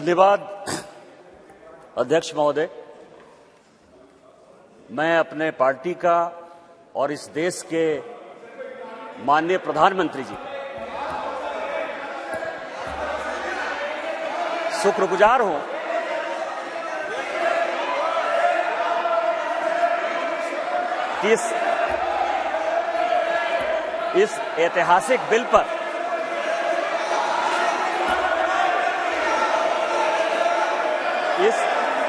धन्यवाद अध्यक्ष महोदय। मैं अपने पार्टी का और इस देश के माननीय प्रधानमंत्री जी का शुक्रगुजार हूं कि इस ऐतिहासिक बिल पर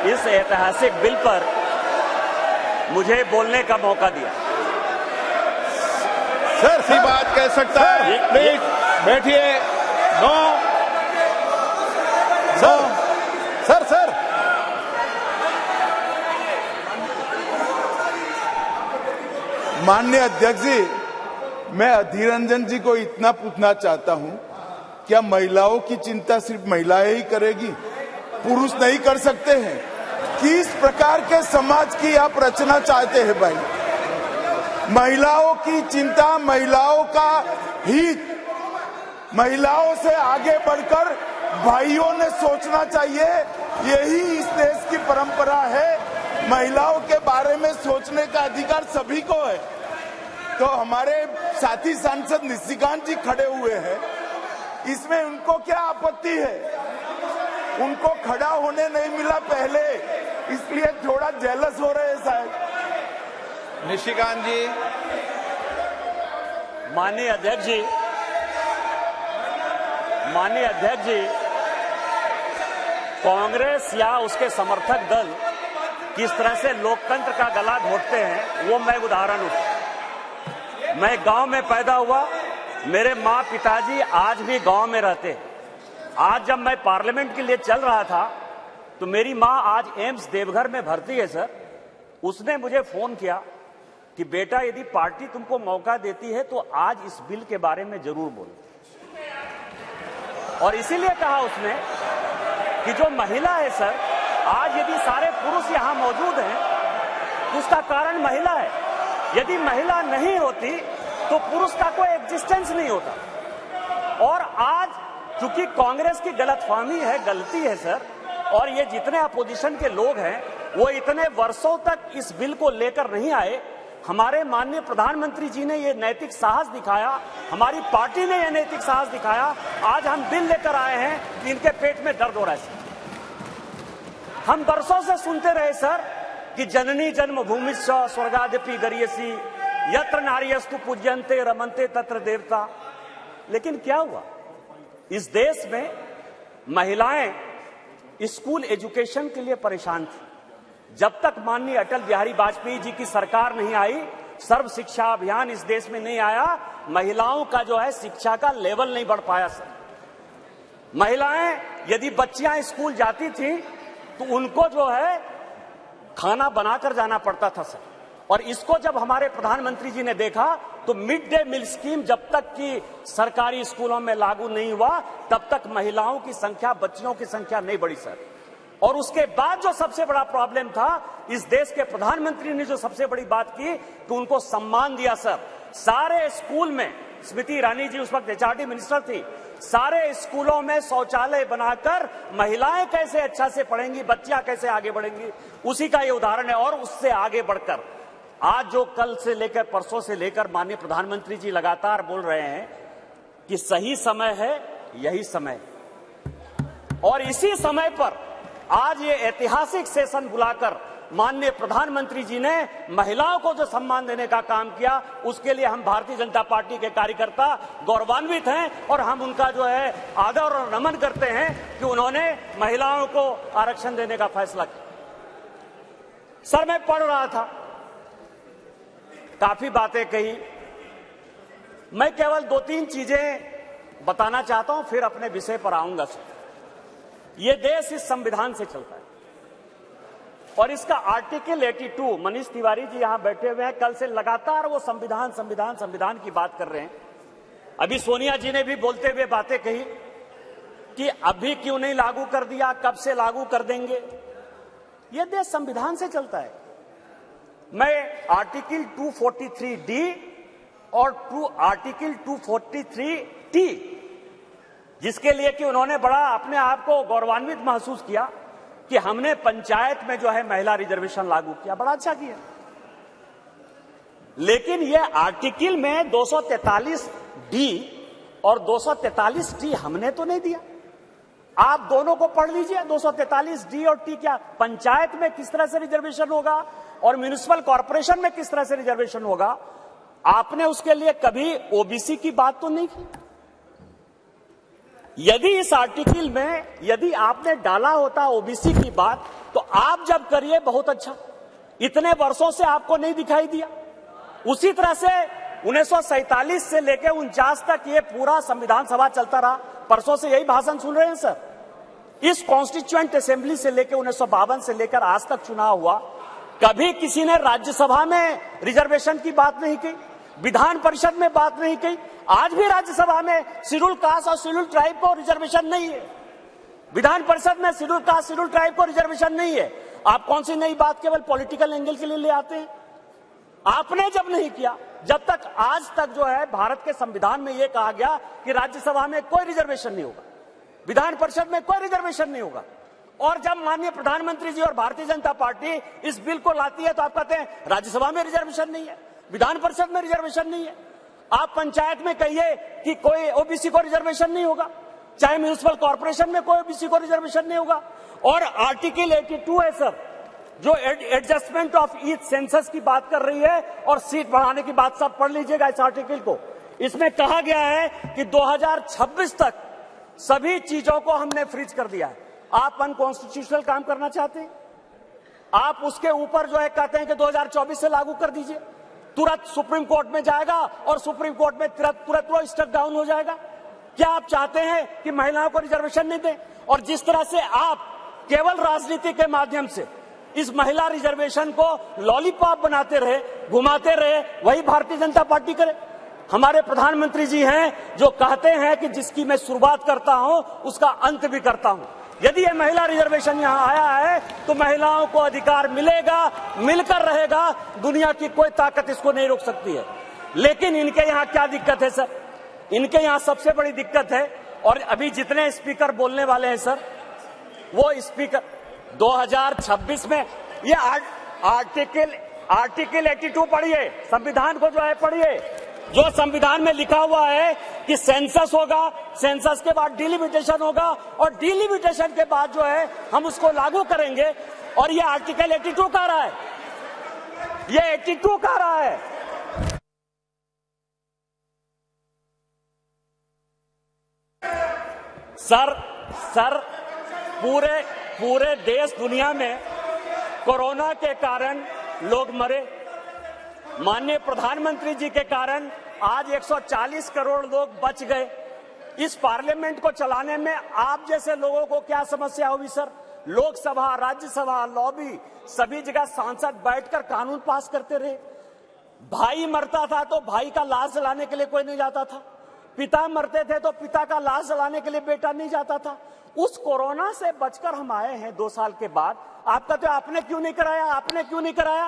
इस ऐतिहासिक बिल पर मुझे बोलने का मौका दिया। सर सी बात कह सकता है, प्लीज बैठिए। नो सर माननीय अध्यक्ष जी, मैं अधीर रंजन जी को इतना पूछना चाहता हूं, क्या महिलाओं की चिंता सिर्फ महिलाएं ही करेगी, पुरुष नहीं कर सकते हैं? किस प्रकार के समाज की आप रचना चाहते हैं भाई? महिलाओं की चिंता, महिलाओं का हित, महिलाओं से आगे बढ़कर भाइयों ने सोचना चाहिए। यही इस देश की परंपरा है। महिलाओं के बारे में सोचने का अधिकार सभी को है। तो हमारे साथी सांसद निशिकांत जी खड़े हुए हैं, इसमें उनको क्या आपत्ति है? उनको खड़ा होने नहीं मिला पहले, इसलिए थोड़ा जेलस हो रहे हैं शायद। निशिकांत जी। माननीय अध्यक्ष जी, कांग्रेस या उसके समर्थक दल किस तरह से लोकतंत्र का गला घोटते हैं, वो मैं उदाहरण हूं। मैं गांव में पैदा हुआ, मेरे माँ पिताजी आज भी गांव में रहते हैं। आज जब मैं पार्लियामेंट के लिए चल रहा था तो मेरी माँ आज एम्स देवघर में भर्ती है सर। उसने मुझे फोन किया कि बेटा यदि पार्टी तुमको मौका देती है तो आज इस बिल के बारे में जरूर बोलो। और इसीलिए कहा उसने कि जो महिला है सर, आज यदि सारे पुरुष यहां मौजूद हैं उसका कारण महिला है। यदि महिला नहीं होती तो पुरुष का कोई एग्जिस्टेंस नहीं होता। और आज चूंकि कांग्रेस की गलतफहमी है, गलती है सर, और ये जितने अपोजिशन के लोग हैं वो इतने वर्षों तक इस बिल को लेकर नहीं आए। हमारे माननीय प्रधानमंत्री जी ने ये नैतिक साहस दिखाया, हमारी पार्टी ने ये नैतिक साहस दिखाया। आज हम बिल लेकर आए हैं कि इनके पेट में दर्द हो रहा है सर। हम वर्षों से सुनते रहे सर कि जननी जन्मभूमिश्च स्वर्गादपि गरीयसी, यत्र नार्यस्तु पूज्यन्ते रमन्ते तत्र देवता। लेकिन क्या हुआ? इस देश में महिलाएं स्कूल एजुकेशन के लिए परेशान थी। जब तक माननीय अटल बिहारी वाजपेयी जी की सरकार नहीं आई, सर्व शिक्षा अभियान इस देश में नहीं आया, महिलाओं का जो है शिक्षा का लेवल नहीं बढ़ पाया सर। महिलाएं यदि बच्चियां स्कूल जाती थी तो उनको जो है खाना बनाकर जाना पड़ता था सर। और इसको जब हमारे प्रधानमंत्री जी ने देखा तो मिड डे मील स्कीम जब तक कि सरकारी स्कूलों में लागू नहीं हुआ तब तक महिलाओं की संख्या, बच्चियों की संख्या नहीं बढ़ी सर। और उसके बाद जो सबसे बड़ा प्रॉब्लम था, इस देश के प्रधानमंत्री ने जो सबसे बड़ी बात की कि उनको सम्मान दिया सर। सारे स्कूल में, स्मृति ईरानी जी उस वक्त एचआरडी मिनिस्टर थी, सारे स्कूलों में शौचालय बनाकर महिलाएं कैसे अच्छा से पढ़ेंगी, बच्चियां कैसे आगे बढ़ेंगी, उसी का ये उदाहरण है। और उससे आगे बढ़कर आज जो कल से लेकर परसों से लेकर माननीय प्रधानमंत्री जी लगातार बोल रहे हैं कि सही समय है, यही समय है। और इसी समय पर आज ये ऐतिहासिक सेशन बुलाकर माननीय प्रधानमंत्री जी ने महिलाओं को जो सम्मान देने का काम किया, उसके लिए हम भारतीय जनता पार्टी के कार्यकर्ता गौरवान्वित हैं। और हम उनका जो है आदर और नमन करते हैं कि उन्होंने महिलाओं को आरक्षण देने का फैसला किया। सर मैं पढ़ रहा था, काफी बातें कही, मैं केवल 2-3 चीजें बताना चाहता हूं, फिर अपने विषय पर आऊंगा सर। ये देश इस संविधान से चलता है और इसका आर्टिकल 82, मनीष तिवारी जी यहां बैठे हुए हैं, कल से लगातार वो संविधान की बात कर रहे हैं। अभी सोनिया जी ने भी बोलते हुए बातें कही कि अभी क्यों नहीं लागू कर दिया, कब से लागू कर देंगे। ये देश संविधान से चलता है। मैं आर्टिकल 243D और आर्टिकल 243T जिसके लिए कि उन्होंने बड़ा अपने आप को गौरवान्वित महसूस किया कि हमने पंचायत में जो है महिला रिजर्वेशन लागू किया, बड़ा अच्छा किया। लेकिन यह आर्टिकल में 243 डी और 243 टी हमने तो नहीं दिया। आप दोनों को पढ़ लीजिए, 243 डी और टी क्या पंचायत में किस तरह से रिजर्वेशन होगा और म्युनिसिपल कॉर्पोरेशन में किस तरह से रिजर्वेशन होगा। आपने उसके लिए कभी ओबीसी की बात तो नहीं की। यदि इस आर्टिकल में यदि आपने डाला होता ओबीसी की बात, तो आप जब करिए बहुत अच्छा, इतने वर्षों से आपको नहीं दिखाई दिया। उसी तरह से 1947 से लेकर 49 तक ये पूरा संविधान सभा चलता रहा। परसों से यही भाषण सुन रहे हैं सर। इस कॉन्स्टिट्यूएंट असेंबली से लेकर 1952 से लेकर आज तक चुनाव हुआ, कभी किसी ने राज्यसभा में रिजर्वेशन की बात नहीं की, विधान परिषद में बात नहीं की। आज भी राज्यसभा में शेड्यूल कास्ट और शेड्यूल ट्राइब को रिजर्वेशन नहीं है, विधान परिषद में शेड्यूल कास्ट शेड्यूल ट्राइब को रिजर्वेशन नहीं है। आप कौन सी नई बात केवल पॉलिटिकल एंगल के लिए ले आते हैं? आपने जब नहीं किया, जब तक आज तक जो है भारत के संविधान में यह कहा गया कि राज्यसभा में कोई रिजर्वेशन नहीं होगा, विधान परिषद में कोई रिजर्वेशन नहीं होगा, और जब माननीय प्रधानमंत्री जी और भारतीय जनता पार्टी इस बिल को लाती है तो आप कहते हैं राज्यसभा में रिजर्वेशन नहीं है, विधान परिषद में रिजर्वेशन नहीं है। आप पंचायत में कहिए कि कोई ओबीसी को रिजर्वेशन नहीं होगा, चाहे म्युनिसिपल कॉर्पोरेशन में कोई ओबीसी को रिजर्वेशन नहीं होगा। और आर्टिकल 82 है सर, जो एडजस्टमेंट ऑफ ईच सेंसस की बात कर रही है और सीट बढ़ाने की बात, सब पढ़ लीजिएगा इस आर्टिकल को। इसमें कहा गया है कि 2026 तक सभी चीजों को हमने फ्रीज कर दिया है। आप अनकॉन्स्टिट्यूशनल काम करना चाहते हैं, आप उसके ऊपर जो है कहते हैं कि 2024 से लागू कर दीजिए, तुरंत सुप्रीम कोर्ट में जाएगा और सुप्रीम कोर्ट में तुरंत वो स्टक डाउन हो जाएगा। क्या आप चाहते हैं कि महिलाओं को रिजर्वेशन नहीं दें? और जिस तरह से आप केवल राजनीति के माध्यम से इस महिला रिजर्वेशन को लॉलीपॉप बनाते रहे, घुमाते रहे, वही भारतीय जनता पार्टी करे। हमारे प्रधानमंत्री जी हैं जो कहते हैं कि जिसकी मैं शुरुआत करता हूं उसका अंत भी करता हूं। यदि ये महिला रिजर्वेशन यहां आया है तो महिलाओं को अधिकार मिलेगा, मिलकर रहेगा, दुनिया की कोई ताकत इसको नहीं रोक सकती है। लेकिन इनके यहां क्या दिक्कत है सर? इनके यहां सबसे बड़ी दिक्कत है, और अभी जितने स्पीकर बोलने वाले हैं सर, वो स्पीकर 2026 में ये आर्टिकल 82 पढ़िए, संविधान को जो है पढ़िए, जो संविधान में लिखा हुआ है कि सेंसस होगा, सेंसस के बाद डिलिमिटेशन होगा, और डिलिमिटेशन के बाद जो है हम उसको लागू करेंगे। और ये आर्टिकल 82 कह रहा है, ये 82 कह रहा है। सर पूरे देश दुनिया में कोरोना के कारण लोग मरे, माननीय प्रधानमंत्री जी के कारण आज 140 करोड़ लोग बच गए। इस पार्लियामेंट को चलाने में आप जैसे लोगों को क्या समस्या हुई सर? लोकसभा, राज्यसभा, लॉबी, सभी जगह सांसद बैठकर कानून पास करते रहे। भाई मरता था तो भाई का लाश जलाने के लिए कोई नहीं जाता था, पिता मरते थे तो पिता का लाश जलाने के लिए बेटा नहीं जाता था। उस कोरोना से बचकर हम आए हैं 2 साल के बाद। आप कहते हो आपने क्यों नहीं कराया, आपने क्यों नहीं कराया?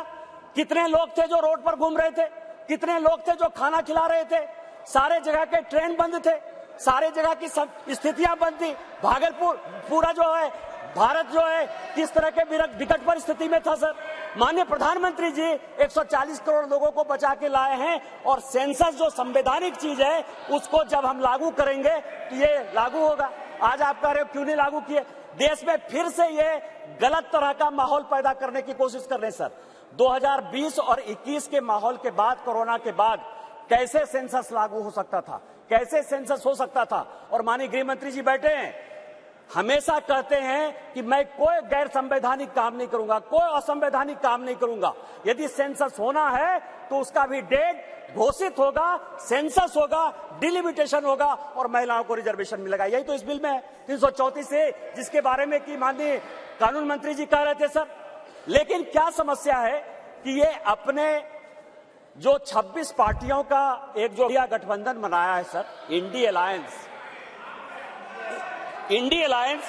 कितने लोग थे जो रोड पर घूम रहे थे, कितने लोग थे जो खाना खिला रहे थे, सारे जगह के ट्रेन बंद थे, सारे जगह की सब स्थितियां बंद थी। भागलपुर पूरा जो है भारत जो है किस तरह के विकट परिस्थिति में था सर। माननीय प्रधानमंत्री जी 140 करोड़ लोगों को बचा के लाए हैं, और सेंसस जो संवैधानिक चीज है उसको जब हम लागू करेंगे तो ये लागू होगा। आज आप कह रहे हो क्यों नहीं लागू किए? देश में फिर से ये गलत तरह का माहौल पैदा करने की कोशिश कर रहे हैं सर। 2020 और 21 के माहौल के बाद, कोरोना के बाद कैसे सेंसस लागू हो सकता था, कैसे सेंसस हो सकता था? और माननीय गृह मंत्री जी बैठे हैं, हमेशा कहते हैं कि मैं कोई गैर संवैधानिक काम नहीं करूंगा, कोई असंवैधानिक काम नहीं करूंगा। यदि सेंसस होना है तो उसका भी डेट घोषित होगा, सेंसस होगा, डिलिमिटेशन होगा और महिलाओं को रिजर्वेशन मिलेगा। यही तो इस बिल में है 334 से, जिसके बारे में कि माननीय कानून मंत्री जी कह रहे थे सर। लेकिन क्या समस्या है कि ये अपने जो 26 पार्टियों का एक जो गठबंधन बनाया है सर, इंडी अलायंस,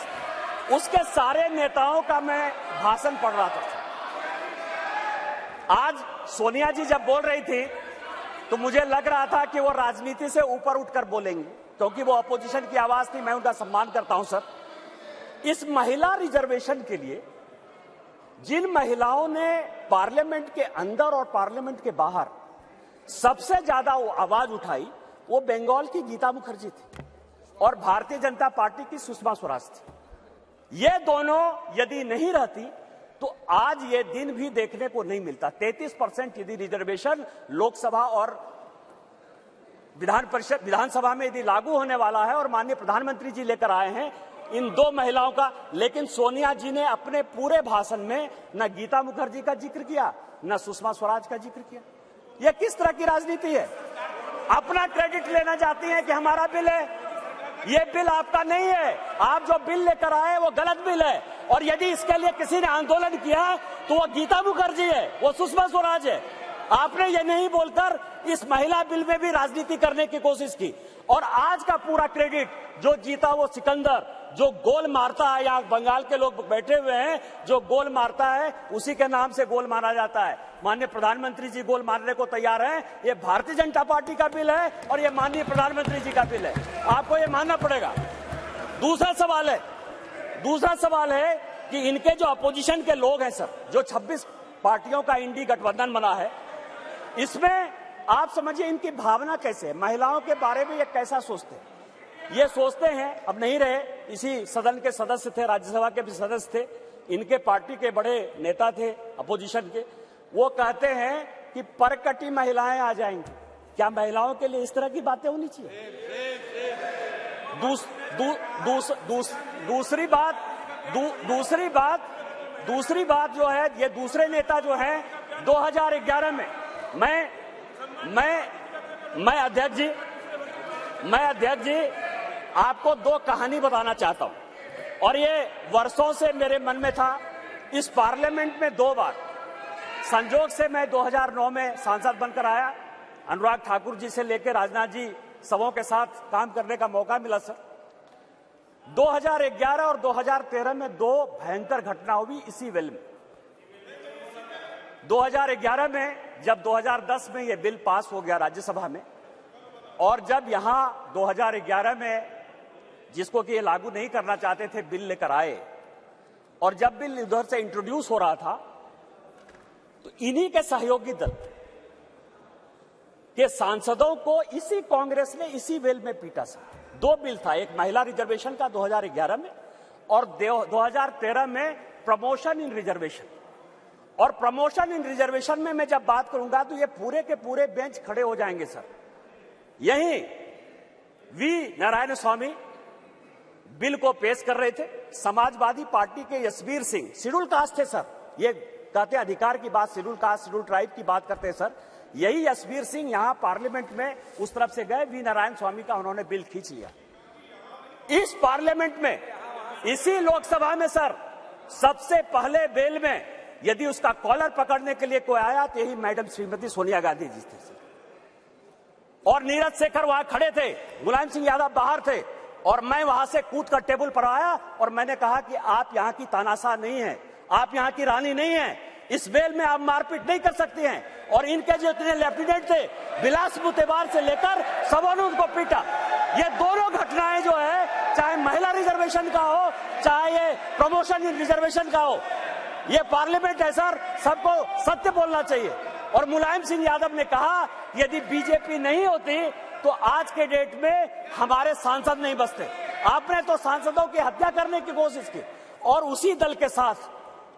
उसके सारे नेताओं का मैं भाषण पढ़ रहा था। आज सोनिया जी जब बोल रही थी तो मुझे लग रहा था कि वो राजनीति से ऊपर उठकर बोलेंगे, क्योंकि वो अपोजिशन की आवाज थी, मैं उनका सम्मान करता हूं सर। इस महिला रिजर्वेशन के लिए जिन महिलाओं ने पार्लियामेंट के अंदर और पार्लियामेंट के बाहर सबसे ज्यादा आवाज उठाई, वो बंगाल की गीता मुखर्जी थी और भारतीय जनता पार्टी की सुषमा स्वराज थी। ये दोनों यदि नहीं रहती तो आज ये दिन भी देखने को नहीं मिलता। 33% यदि रिजर्वेशन लोकसभा और विधानसभा में यदि लागू होने वाला है और माननीय प्रधानमंत्री जी लेकर आए हैं इन दो महिलाओं का, लेकिन सोनिया जी ने अपने पूरे भाषण में न गीता मुखर्जी का जिक्र किया न सुषमा स्वराज का जिक्र किया। यह किस तरह की राजनीति है? अपना क्रेडिट लेना चाहती हैं कि हमारा बिल है। ये बिल आपका नहीं है, आप जो बिल लेकर आए वो गलत बिल है, और यदि इसके लिए किसी ने आंदोलन किया तो वो गीता मुखर्जी है, वो सुषमा स्वराज है। आपने ये नहीं बोलकर इस महिला बिल में भी राजनीति करने की कोशिश की, और आज का पूरा क्रेडिट जो जीता वो सिकंदर, जो गोल मारता है, यहाँ बंगाल के लोग बैठे हुए हैं, जो गोल मारता है उसी के नाम से गोल मारा जाता है। माननीय प्रधानमंत्री जी गोल मारने को तैयार हैं। ये भारतीय जनता पार्टी का बिल है और ये माननीय प्रधानमंत्री जी का बिल है, आपको ये मानना पड़ेगा। दूसरा सवाल है कि इनके जो अपोजिशन के लोग हैं सर, जो 26 पार्टियों का इंडी गठबंधन बना है, इसमें आप समझिए इनकी भावना कैसे है, महिलाओं के बारे में ये कैसा सोचते हैं। ये सोचते हैं, अब नहीं रहे, इसी सदन के सदस्य थे, राज्यसभा के भी सदस्य थे, इनके पार्टी के बड़े नेता थे अपोजिशन के, वो कहते हैं कि परकटी महिलाएं आ जाएंगी। क्या महिलाओं के लिए इस तरह की बातें होनी चाहिए? दूसरी बात जो है, ये दूसरे नेता जो है 2011 में मैं अध्यक्ष जी आपको दो कहानी बताना चाहता हूं, और ये वर्षों से मेरे मन में था। इस पार्लियामेंट में 2 बार संजोग से मैं 2009 में सांसद बनकर आया, अनुराग ठाकुर जी से लेकर राजनाथ जी सबों के साथ काम करने का मौका मिला सर। 2011 और 2013 में 2 भयंकर घटना हुई इसी वेल में। 2011 में जब 2010 में ये बिल पास हो गया राज्यसभा में, और जब यहां 2011 में जिसको कि ये लागू नहीं करना चाहते थे बिल लेकर आए, और जब बिल उधर से इंट्रोड्यूस हो रहा था तो इन्हीं के सहयोगी दल के सांसदों को इसी कांग्रेस ने इसी वेल में पीटा सर। 2 बिल था, एक महिला रिजर्वेशन का 2011 में और 2013 में प्रमोशन इन रिजर्वेशन। और प्रमोशन इन रिजर्वेशन में मैं जब बात करूंगा तो ये पूरे के पूरे बेंच खड़े हो जाएंगे सर। यही वी नारायण स्वामी बिल को पेश कर रहे थे, समाजवादी पार्टी के यशवीर सिंह, शेड्यूल कास्ट थे सर, ये कहते अधिकार की बात, शेड्यूल कास्ट शेड्यूल ट्राइब की बात करते हैं सर। यही यशवीर सिंह यहां पार्लियामेंट में उस तरफ से गए, वी नारायण स्वामी का उन्होंने बिल खींच लिया। इस पार्लियामेंट में, इसी लोकसभा में सर, सबसे पहले बिल में यदि उसका कॉलर पकड़ने के लिए कोई आया तो यही मैडम श्रीमती सोनिया गांधी जी थे सर। और नीरज शेखर वहां खड़े थे, मुलायम सिंह यादव बाहर थे, और मैं वहां से कूद कर टेबल पर आया और मैंने कहा कि आप यहां की तानाशाह नहीं है, आप यहां की रानी नहीं है, इस बेल में आप मारपीट नहीं कर सकती हैं। और इनके जो इतने लेफ्टिनेंट थे, बिलास मुतेबार से लेकर सबों ने उनको पीटा। ये दोनों घटनाएं जो है, चाहे महिला रिजर्वेशन का हो, चाहे ये प्रमोशन इन रिजर्वेशन का हो, ये पार्लियामेंट है सर, सबको सत्य बोलना चाहिए। और मुलायम सिंह यादव ने कहा यदि बीजेपी नहीं होती तो आज के डेट में हमारे सांसद नहीं बचते। आपने तो सांसदों की हत्या करने की कोशिश की, और उसी दल के साथ,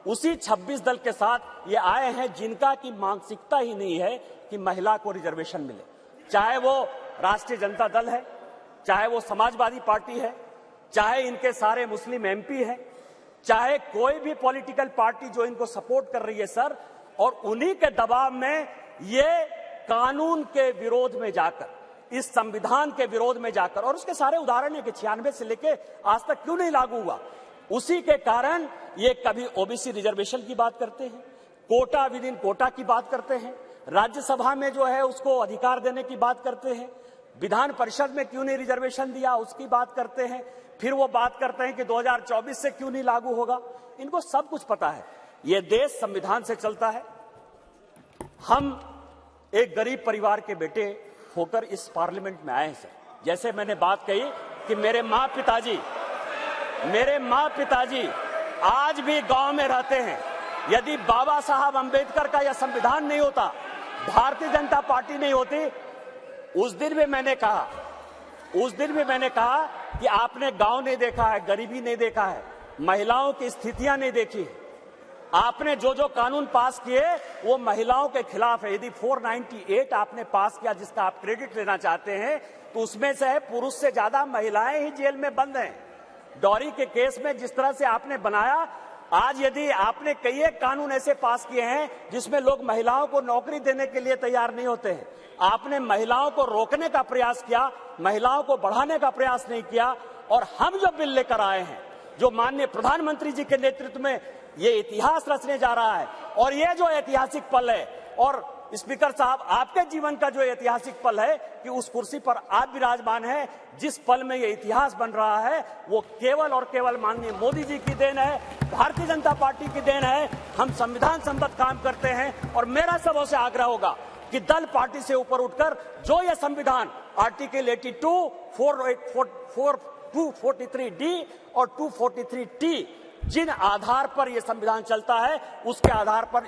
उसी 26 दल के साथ ये आए हैं जिनका की मानसिकता ही नहीं है कि महिला को रिजर्वेशन मिले। चाहे वो राष्ट्रीय जनता दल है, चाहे वो समाजवादी पार्टी है, चाहे इनके सारे मुस्लिम एमपी है, चाहे कोई भी पॉलिटिकल पार्टी जो इनको सपोर्ट कर रही है सर, और उन्हीं के दबाव में ये कानून के विरोध में जाकर, इस संविधान के विरोध में जाकर, और उसके सारे उदाहरण है कि 96 से लेके आज तक क्यों नहीं लागू हुआ, उसी के कारण ये कभी ओबीसी रिजर्वेशन की बात करते हैं, कोटा विद इन कोटा की बात करते हैं, राज्यसभा में जो है उसको अधिकार देने की बात करते हैं, विधान परिषद में क्यों नहीं रिजर्वेशन दिया उसकी बात करते हैं, फिर वो बात करते हैं कि 2024 से क्यों नहीं लागू होगा। इनको सब कुछ पता है, ये देश संविधान से चलता है। हम एक गरीब परिवार के बेटे होकर इस पार्लियामेंट में आए हैं सर। जैसे मैंने बात कही कि मेरे माँ पिताजी आज भी गांव में रहते हैं। यदि बाबा साहब अंबेडकर का यह संविधान नहीं होता, भारतीय जनता पार्टी नहीं होती, उस दिन भी मैंने कहा कि आपने गांव नहीं देखा है, गरीबी नहीं देखा है, महिलाओं की स्थितियां नहीं देखी। आपने जो जो कानून पास किए वो महिलाओं के खिलाफ है। यदि 498 आपने पास किया जिसका आप क्रेडिट लेना चाहते हैं, तो उसमें से है पुरुष से ज्यादा महिलाएं ही जेल में बंद हैं। डॉरी के केस में जिस तरह से आपने बनाया, आज यदि आपने कई एक कानून ऐसे पास किए हैं जिसमें लोग महिलाओं को नौकरी देने के लिए तैयार नहीं होते हैं। आपने महिलाओं को रोकने का प्रयास किया, महिलाओं को बढ़ाने का प्रयास नहीं किया। और हम जो बिल लेकर आए हैं, जो माननीय प्रधानमंत्री जी के नेतृत्व में ये इतिहास रचने जा रहा है, और ये जो ऐतिहासिक पल है, और स्पीकर साहब आपके जीवन का जो ऐतिहासिक पल है कि उस कुर्सी पर आप विराजमान हैं, जिस पल में ये इतिहास बन रहा है वो केवल और केवल माननीय मोदी जी की देन है, भारतीय जनता पार्टी की देन है। हम संविधान सम्मत काम करते हैं और मेरा सबों से आग्रह होगा कि दल पार्टी से ऊपर उठकर जो ये संविधान आर्टिकल 82, 243D और 243T जिन आधार पर यह संविधान चलता है उसके आधार पर